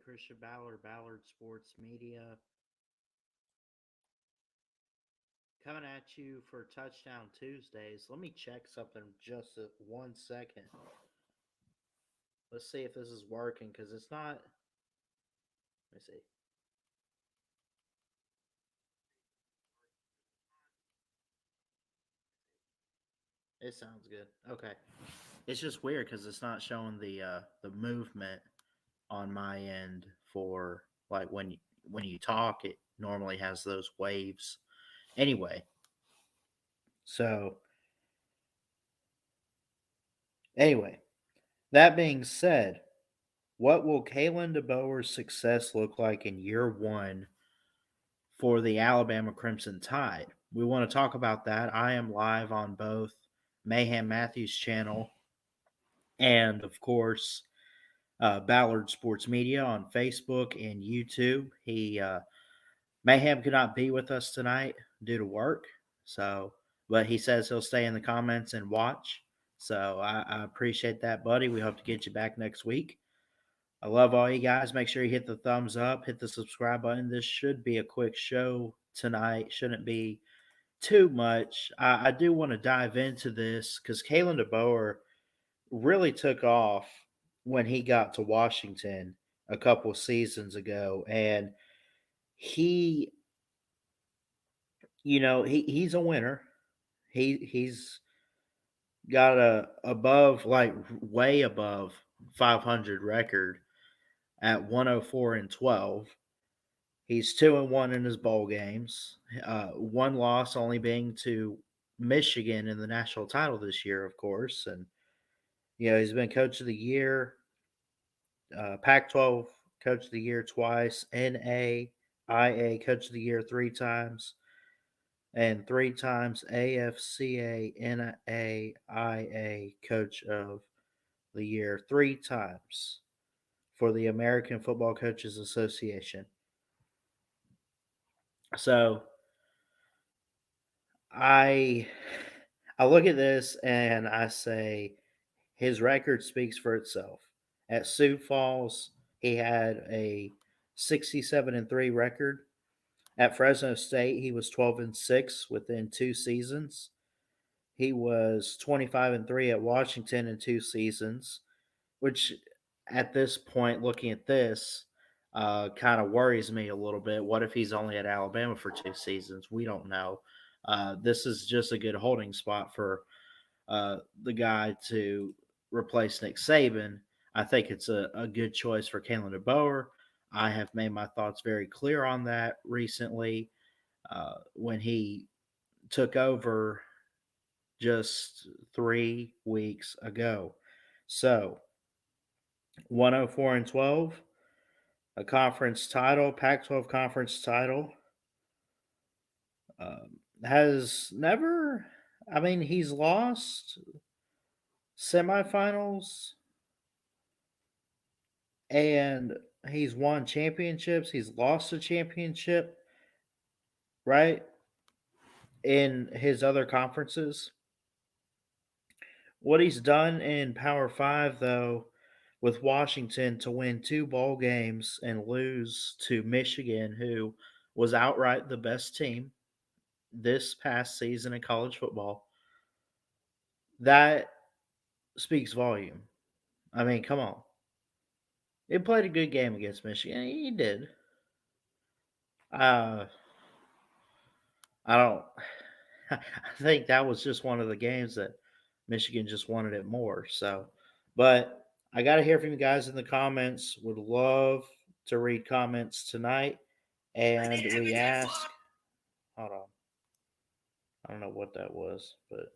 Christian Ballard, Ballard Sports Media, coming at you for Touchdown Tuesdays. Let me check something just 1 second. Let's see if this is working because it's not. Let me see. It sounds good. Okay. It's just weird because it's not showing the movement on my end for like when you talk. It normally has those waves. Anyway, so anyway, that being said, what will Kalen Deboer's success look like in year one for the Alabama Crimson Tide? We want to talk about that. I am live on both Mayhem Matthews' channel and, of course, Ballard Sports Media on Facebook and YouTube. Mayhem could not be with us tonight due to work, but he says he'll stay in the comments and watch. So I appreciate that, buddy. We hope to get you back next week. I love all you guys. Make sure you hit the thumbs up, hit the subscribe button. This should be a quick show tonight. Shouldn't be too much. I do want to dive into this because Kalen DeBoer really took off when he got to Washington a couple seasons ago, and he, he's a winner. He's got a above like way above 500 record at 104-12. He's 2-1 in his bowl games. One loss only being to Michigan in the national title this year, of course. And he's been Coach of the Year, Pac-12 Coach of the Year twice, NAIA Coach of the Year 3 times, and 3 times AFCA NAIA Coach of the Year 3 times for the American Football Coaches Association. So I look at this and I say his record speaks for itself. At Sioux Falls, he had a 67-3 record. At Fresno State, he was 12-6 within 2 seasons. He was 25-3 at Washington in 2 seasons, which at this point, looking at this, kind of worries me a little bit. What if he's only at Alabama for 2 seasons? We don't know. This is just a good holding spot for the guy to replace Nick Saban. I think it's a good choice for Kalen DeBoer. I have made my thoughts very clear on that recently when he took over just 3 weeks ago. So, 104-12, a conference title, Pac-12 conference title. Has never, he's lost semifinals and he's won championships. He's lost a championship, right? In his other conferences. What he's done in Power 5, though, with Washington to win 2 bowl games and lose to Michigan, who was outright the best team this past season in college football, that speaks volume. Come on. He played a good game against Michigan. He did. I don't. I think that was just one of the games that Michigan just wanted it more. So, but I got to hear from you guys in the comments. Would love to read comments tonight. And we ask, hold on. I don't know what that was, but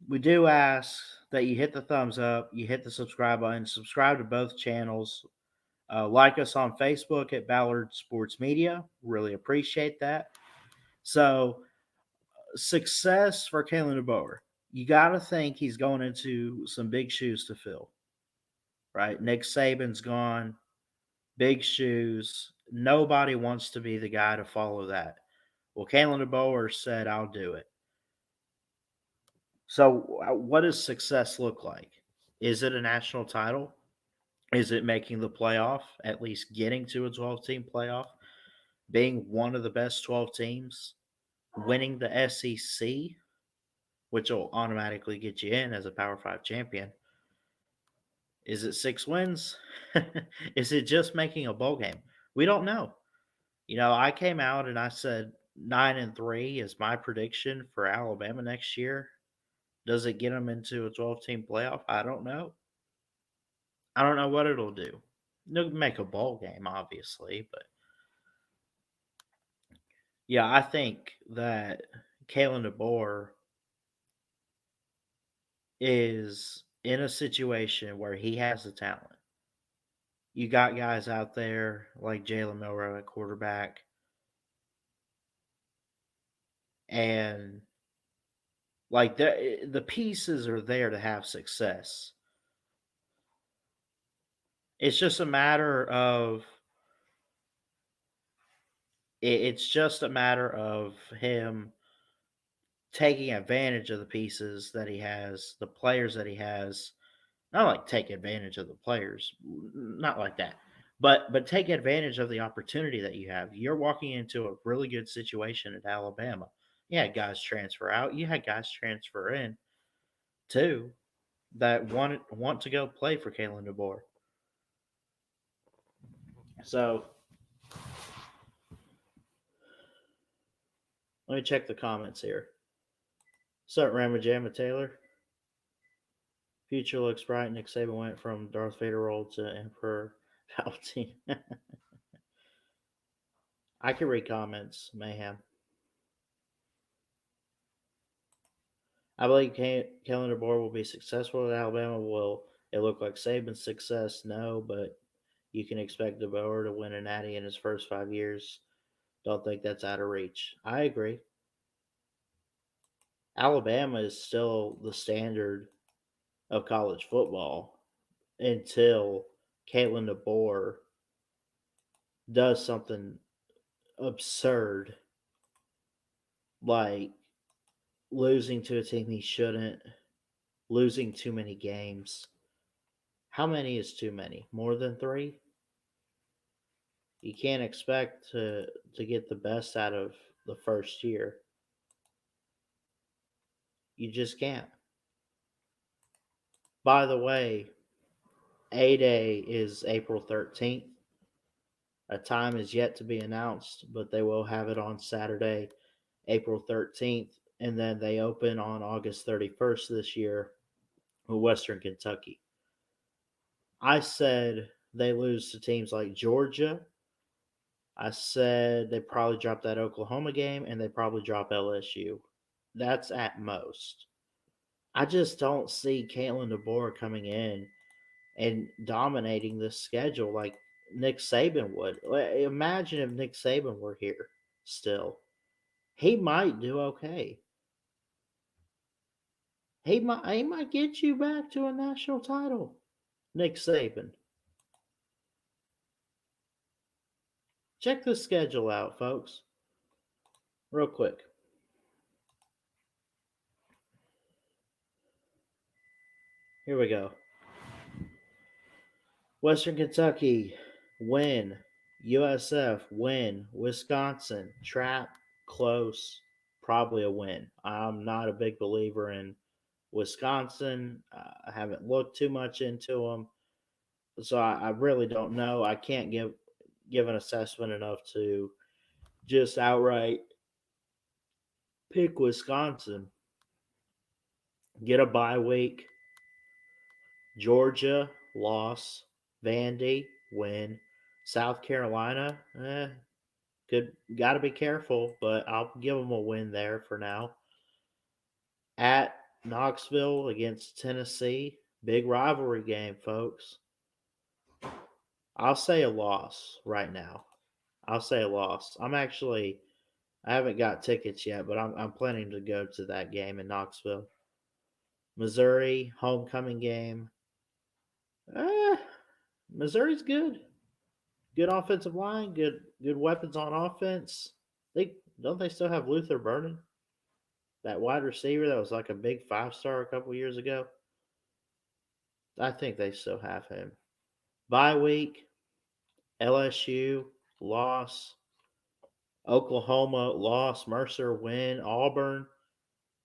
we do ask that you hit the thumbs up, you hit the subscribe button, subscribe to both channels. Like us on Facebook at Ballard Sports Media. Really appreciate that. So, success for Kalen DeBoer. You got to think he's going into some big shoes to fill, right? Nick Saban's gone, big shoes. Nobody wants to be the guy to follow that. Well, Kalen DeBoer said, I'll do it. So, what does success look like? Is it a national title? Is it making the playoff, at least getting to a 12-team playoff, being one of the best 12 teams, winning the SEC, which will automatically get you in as a Power 5 champion? Is it 6 wins? Is it just making a bowl game? We don't know. I came out and I said 9-3 is my prediction for Alabama next year. Does it get them into a 12-team playoff? I don't know. I don't know what it'll do. It'll make a bowl game, obviously, but yeah, I think that Kalen Deboer is in a situation where he has the talent. You got guys out there like Jalen Milrow at quarterback, and like the pieces are there to have success. It's just a matter of it's just a matter of him taking advantage of the pieces that he has, the players that he has. Not like take advantage of the players, not like that, but take advantage of the opportunity that you have. You're walking into a really good situation at Alabama. You had guys transfer out. You had guys transfer in too that want to go play for Kalen DeBoer. So let me check the comments here. What's up, Ramajama Taylor? Future looks bright. Nick Saban went from Darth Vader role to Emperor Palpatine. I can read comments, Mayhem. I believe Kalen DeBoer will be successful at Alabama. Will it look like Saban's success? No, but you can expect Deboer to win a natty in his first 5 years. Don't think that's out of reach. I agree. Alabama is still the standard of college football until Kalen DeBoer does something absurd like losing to a team he shouldn't, losing too many games. How many is too many? More than three? You can't expect to get the best out of the first year. You just can't. By the way, A Day is April 13th. A time is yet to be announced, but they will have it on Saturday, April 13th, and then they open on August 31st this year with Western Kentucky. I said they lose to teams like Georgia. I said they probably drop that Oklahoma game and they probably drop LSU. That's at most. I just don't see Kalen DeBoer coming in and dominating this schedule like Nick Saban would. Imagine if Nick Saban were here still. He might do okay. He might get you back to a national title. Nick Saban. Check the schedule out, folks. Real quick. Here we go. Western Kentucky, win. USF, win. Wisconsin, trap, close, probably a win. I'm not a big believer in Wisconsin. I haven't looked too much into them, so I really don't know. I can't give an assessment enough to just outright pick Wisconsin. Get a bye week. Georgia, loss. Vandy, win. South Carolina, could got to be careful, but I'll give them a win there for now. At Knoxville against Tennessee, big rivalry game, folks. I'll say a loss right now. I'll say a loss. I haven't got tickets yet, but I'm planning to go to that game in Knoxville. Missouri homecoming game. Uh, Missouri's good. Good offensive line. Good weapons on offense. They still have Luther Burden, that wide receiver that was like a big 5-star a couple years ago. I think they still have him. Bye week, LSU loss, Oklahoma loss, Mercer win, Auburn.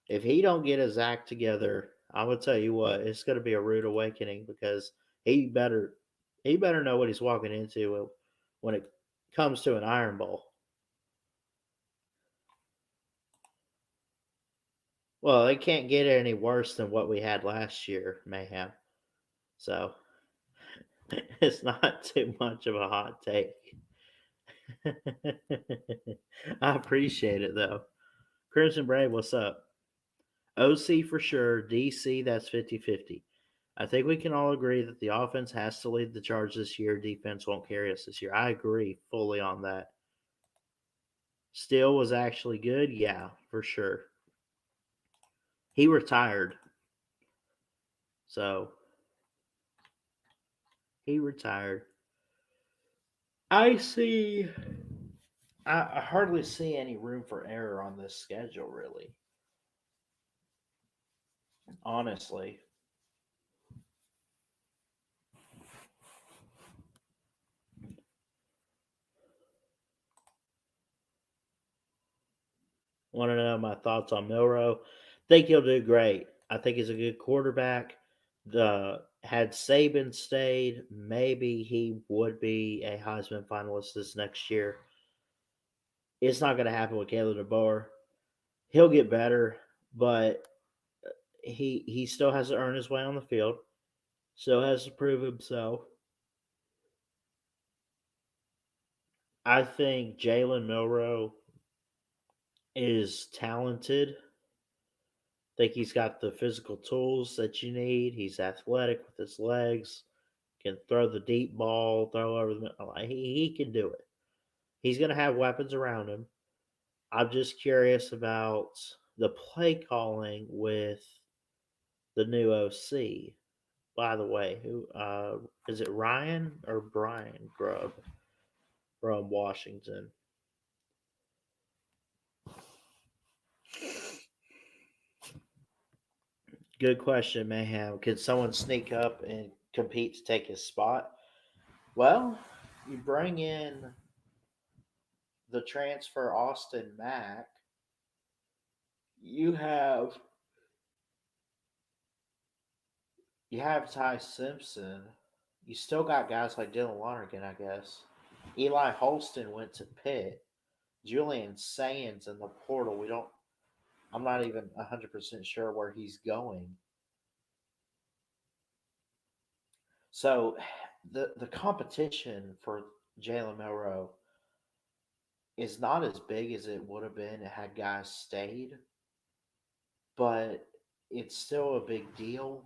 If he don't get his act together, I will tell you what, it's going to be a rude awakening because he better he better know what he's walking into when it comes to an Iron Bowl. Well, it can't get any worse than what we had last year, Mayhem. So it's not too much of a hot take. I appreciate it though. Crimson Brave, what's up? OC for sure. DC, that's 50-50. I think we can all agree that the offense has to lead the charge this year. Defense won't carry us this year. I agree fully on that. Steele was actually good. Yeah, for sure. He retired. So he retired. I see. I hardly see any room for error on this schedule, really. Honestly. Want to know my thoughts on Milrow? Think he'll do great. I think he's a good quarterback. The had Saban stayed, maybe he would be a Heisman finalist this next year. It's not going to happen with Kalen Deboer. He'll get better, but he still has to earn his way on the field. Still has to prove himself. I think Jalen Milrow is talented. Think he's got the physical tools that you need. He's athletic with his legs. Can throw the deep ball, throw over the. He can do it. He's going to have weapons around him. I'm just curious about the play calling with the new OC. By the way, who is it? Ryan or Brian Grubb from Washington? Good question, Mayhem. Could someone sneak up and compete to take his spot? Well, you bring in the transfer Austin Mack. You have you have Ty Simpson. You still got guys like Dylan Lonergan, I guess. Eli Holston went to Pitt. Julian Sands in the portal. We don't. I'm not even 100% sure where he's going. So, the competition for Jalen Milrow is not as big as it would have been had guys stayed, but it's still a big deal.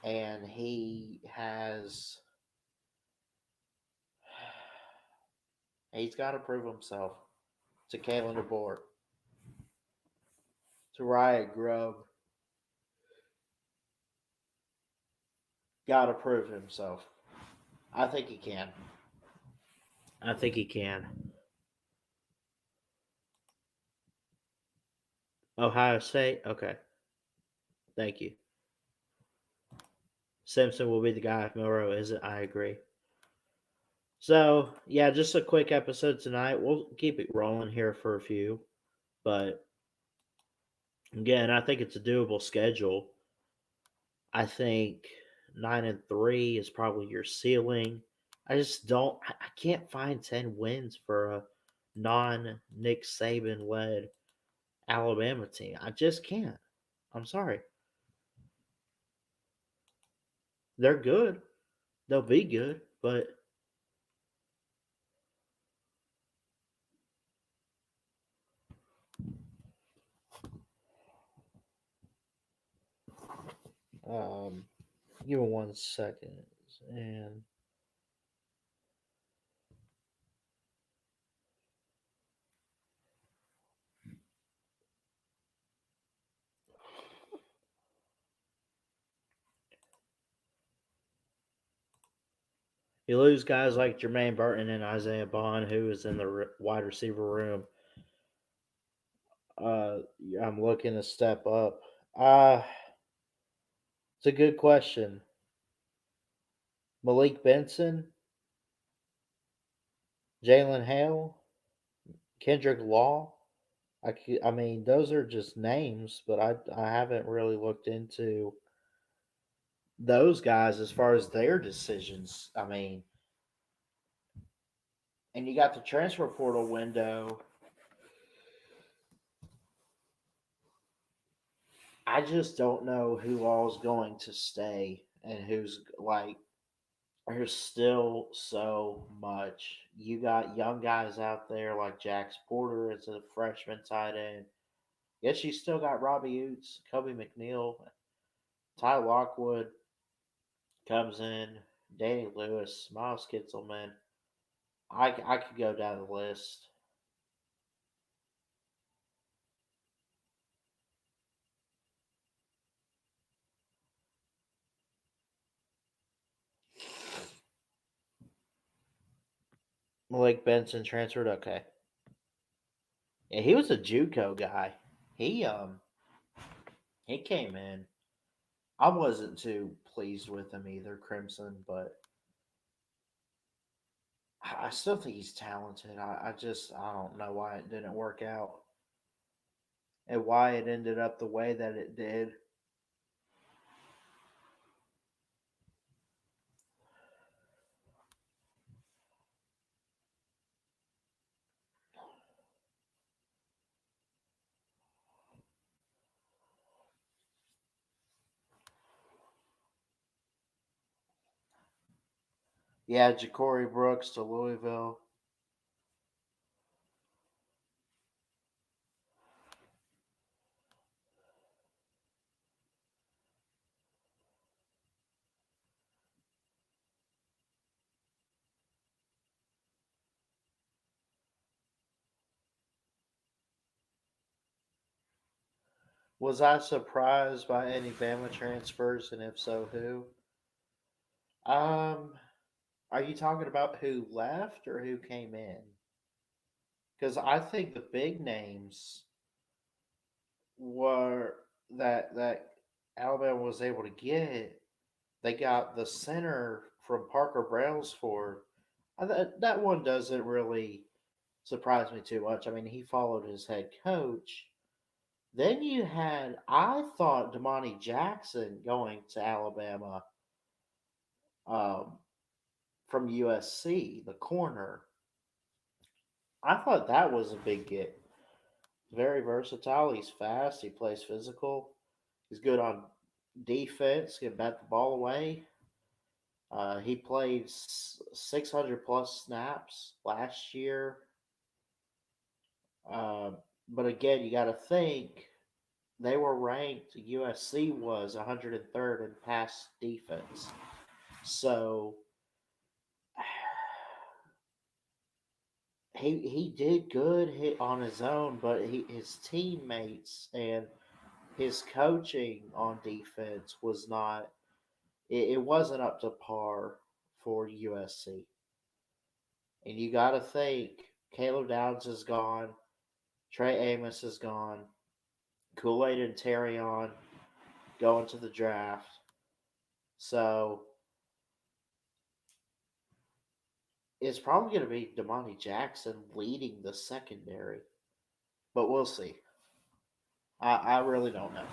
And he's got to prove himself to Kalen DeBoer, to Riot Grove. Got to prove himself. I think he can. I think he can. Ohio State. Okay. Thank you. Simpson will be the guy if Milrow isn't. I agree. So yeah, just a quick episode tonight. We'll keep it rolling here for a few, but again, I think it's a doable schedule. I think 9-3 is probably your ceiling. I just don't. I can't find 10 wins for a non Nick Saban led Alabama team. I just can't. I'm sorry. They're good. They'll be good, but um, give me 1 second. And you lose guys like Jermaine Burton and Isaiah Bond, who is in the wide receiver room. Uh, I'm looking to step up. Uh, it's a good question. Malik Benson, Jalen Hale, Kendrick Law. I mean, those are just names, but I haven't really looked into those guys as far as their decisions. I mean, and you got the transfer portal window. I just don't know who all's going to stay and who's like. There's still so much. You got young guys out there like Jax Porter as a freshman tight end. Yes, you still got Robbie Utes, Kobe McNeil, Ty Lockwood comes in, Danny Lewis, Miles Kitzelman. I could go down the list. Malik Benson transferred. Okay, yeah, he was a JUCO guy. He um he came in. I wasn't too pleased with him either, Crimson, but I still think he's talented. I don't know why it didn't work out and why it ended up the way that it did. Yeah, Ja'Cory Brooks to Louisville. Was I surprised by any Bama transfers, and if so, who? Um, are you talking about who left or who came in? Because I think the big names were that Alabama was able to get. They got the center from Parker Brailsford. That one doesn't really surprise me too much. I mean, he followed his head coach. Then you had, I thought, Damani Jackson going to Alabama um, from USC, the corner. I thought that was a big get. Very versatile. He's fast. He plays physical. He's good on defense. Can bat the ball away. He played 600 plus snaps last year. Uh, but again, you got to think they were ranked. USC was 103rd in pass defense. So he did good on his own, but his teammates and his coaching on defense was not. It wasn't up to par for USC. And you got to think Caleb Downs is gone, Trey Amos is gone, Kool Aid and Terrion going to the draft. So it's probably going to be Damani Jackson leading the secondary, but we'll see. I really don't know.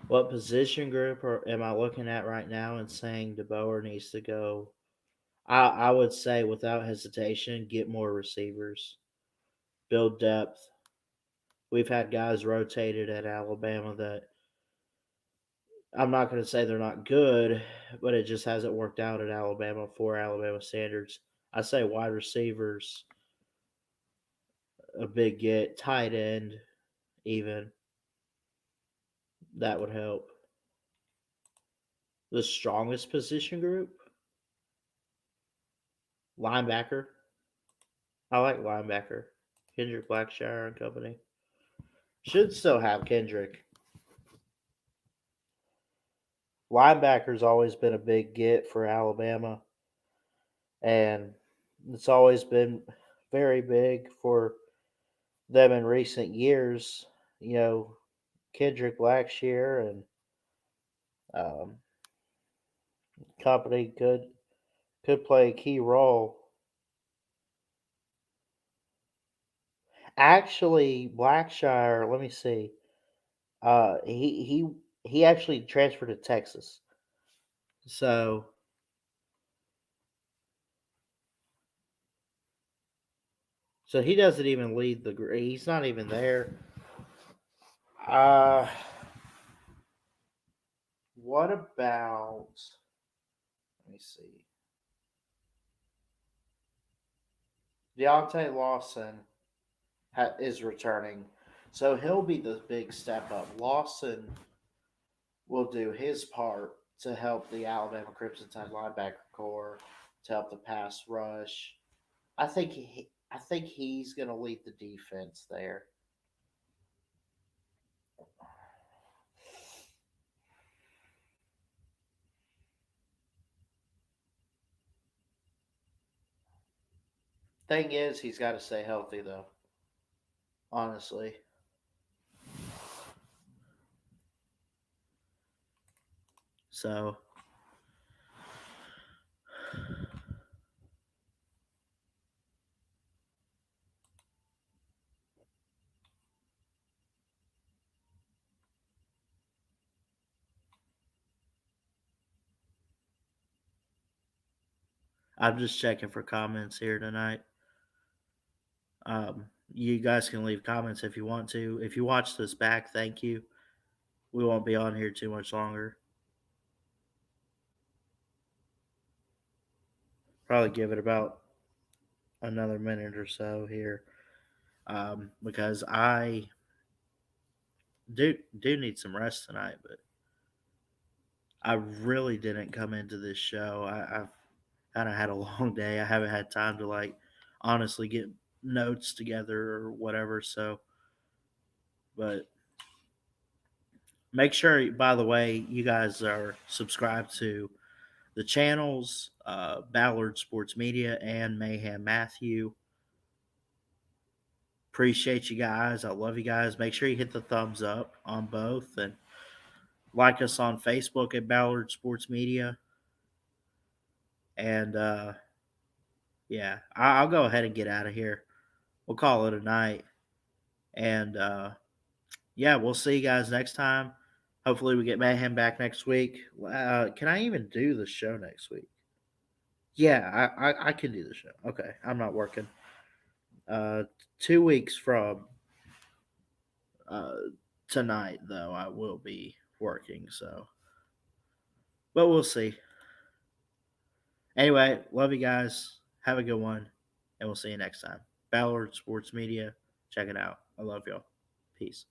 What position group am I looking at right now and saying Deboer needs to go? I would say without hesitation, get more receivers, build depth. We've had guys rotated at Alabama that I'm not going to say they're not good, but it just hasn't worked out at Alabama for Alabama standards. I say wide receivers, a big get, tight end, even that would help. The strongest position group, linebacker. I like linebacker. Kendrick Blackshire and company. Should still have Kendrick. Linebacker's always been a big get for Alabama, and it's always been very big for them in recent years. You know, Kendrick Blackshear and um, company could play a key role. Actually, Blackshire, let me see. He actually transferred to Texas, so he doesn't even lead the. He's not even there. Uh, what about? Let me see. Deontay Lawson is returning, so he'll be the big step up. Lawson will do his part to help the Alabama Crimson Tide linebacker core, to help the pass rush. I think he's going to lead the defense there. Thing is, he's got to stay healthy though. Honestly, so I'm just checking for comments here tonight. You guys can leave comments if you want to. If you watch this back, thank you. We won't be on here too much longer. Probably give it about another minute or so here, because I do need some rest tonight. But I really didn't come into this show. I've kind of had a long day. I haven't had time to like honestly get notes together or whatever. So, but make sure, by the way, you guys are subscribed to the channels, Ballard Sports Media and Mayhem Matthew. Appreciate you guys. I love you guys. Make sure you hit the thumbs up on both and like us on Facebook at Ballard Sports Media. And yeah, I'll go ahead and get out of here. We'll call it a night. And yeah, we'll see you guys next time. Hopefully, we get Mayhem back next week. Can I even do the show next week? Yeah, I can do the show. Okay, I'm not working. Uh, 2 weeks from uh, tonight, though, I will be working. So, but we'll see. Anyway, love you guys. Have a good one, and we'll see you next time. Ballard Sports Media. Check it out. I love y'all. Peace.